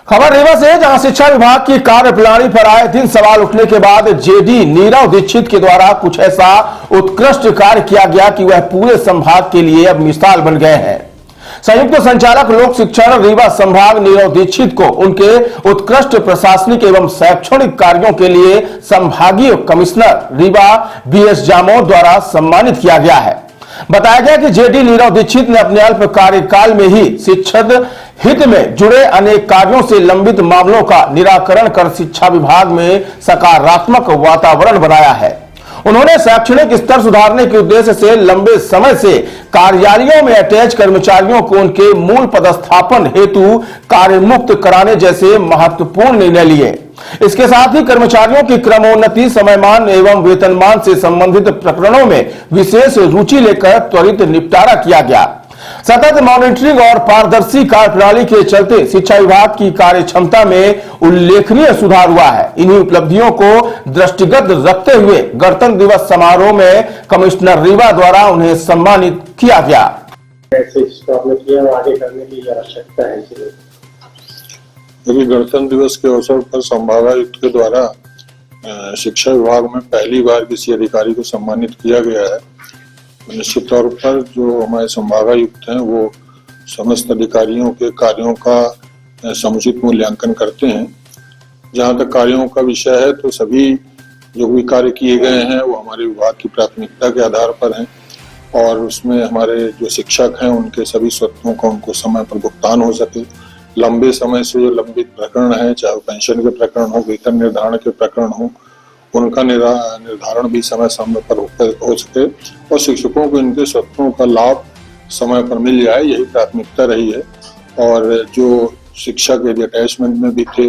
खबर रीवा से, जहां शिक्षा विभाग की कार्यप्रणाली पर आए दिन सवाल उठने के बाद जेडी नीरव दीक्षित के द्वारा कुछ ऐसा उत्कृष्ट कार्य किया गया कि वह पूरे संभाग के लिए अब मिसाल बन गए हैं। संयुक्त संचालक लोक शिक्षण रीवा संभाग नीरव दीक्षित को उनके उत्कृष्ट प्रशासनिक एवं शैक्षणिक कार्यों के लिए संभागीय कमिश्नर रीवा बीएस जामोद द्वारा सम्मानित किया गया है। बताया गया कि जेडी नीरव दीक्षित ने अपने अल्प कार्यकाल में ही शिक्षक हित में जुड़े अनेक कार्यों से लंबित मामलों का निराकरण कर शिक्षा विभाग में सकारात्मक वातावरण बनाया है। उन्होंने शैक्षणिक स्तर सुधारने के उद्देश्य से लंबे समय से कार्यालयों में अटैच कर्मचारियों को उनके मूल पदस्थापन हेतु कार्यमुक्त कराने जैसे महत्वपूर्ण निर्णय लिए। इसके साथ ही कर्मचारियों की क्रमोन्नति, समयमान एवं वेतनमान से संबंधित प्रकरणों में विशेष रुचि लेकर त्वरित निपटारा किया गया। सतत मॉनिटरिंग और पारदर्शी कार्यप्रणाली के चलते शिक्षा विभाग की कार्य क्षमता में उल्लेखनीय सुधार हुआ है। इन्हीं उपलब्धियों को दृष्टिगत रखते हुए गणतंत्र दिवस समारोह में कमिश्नर रीवा द्वारा उन्हें सम्मानित किया गया। आगे करने की आवश्यकता है। देखिए, गणतंत्र दिवस के अवसर पर संभागायुक्त के द्वारा शिक्षा विभाग में पहली बार किसी अधिकारी को सम्मानित किया गया है। निश्चित तौर पर जो हमारे संभागायुक्त हैं वो समस्त अधिकारियों के कार्यों का समुचित मूल्यांकन करते हैं। जहां तक कार्यों का विषय है तो सभी जो भी कार्य किए गए हैं वो हमारे विभाग की प्राथमिकता के आधार पर हैं और उसमें हमारे जो शिक्षक हैं उनके सभी स्वत्वों का उनको समय पर भुगतान हो सके। लंबे समय से जो लंबित प्रकरण है, चाहे पेंशन के प्रकरण हो, वेतन निर्धारण के प्रकरण हो, उनका निर्धारण भी समय समय पर हो सके और शिक्षकों को इनके स्वत्वों का लाभ समय पर मिल जाए, यही प्राथमिकता रही है। और जो शिक्षक यदि अटैचमेंट में भी थे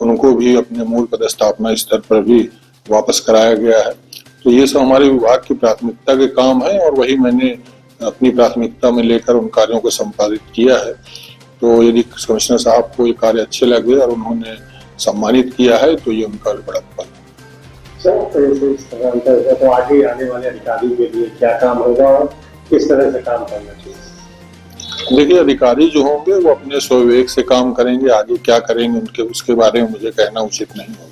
उनको भी अपने मूल पदस्थापना स्तर पर भी वापस कराया गया है। तो ये सब हमारे विभाग की प्राथमिकता के काम है और वही मैंने अपनी प्राथमिकता में लेकर उन कार्यों को संपादित किया है। तो यदि कमिश्नर साहब को ये कार्य अच्छे लगे और उन्होंने सम्मानित किया है तो ये उनका बड़ा फल है। तो आगे आने वाले अधिकारी के लिए क्या काम होगा और किस तरह से काम करना चाहिए? देखिए, अधिकारी जो होंगे वो अपने स्वविवेक से काम करेंगे, आगे क्या करेंगे उनके उसके बारे में मुझे कहना उचित नहीं होगा।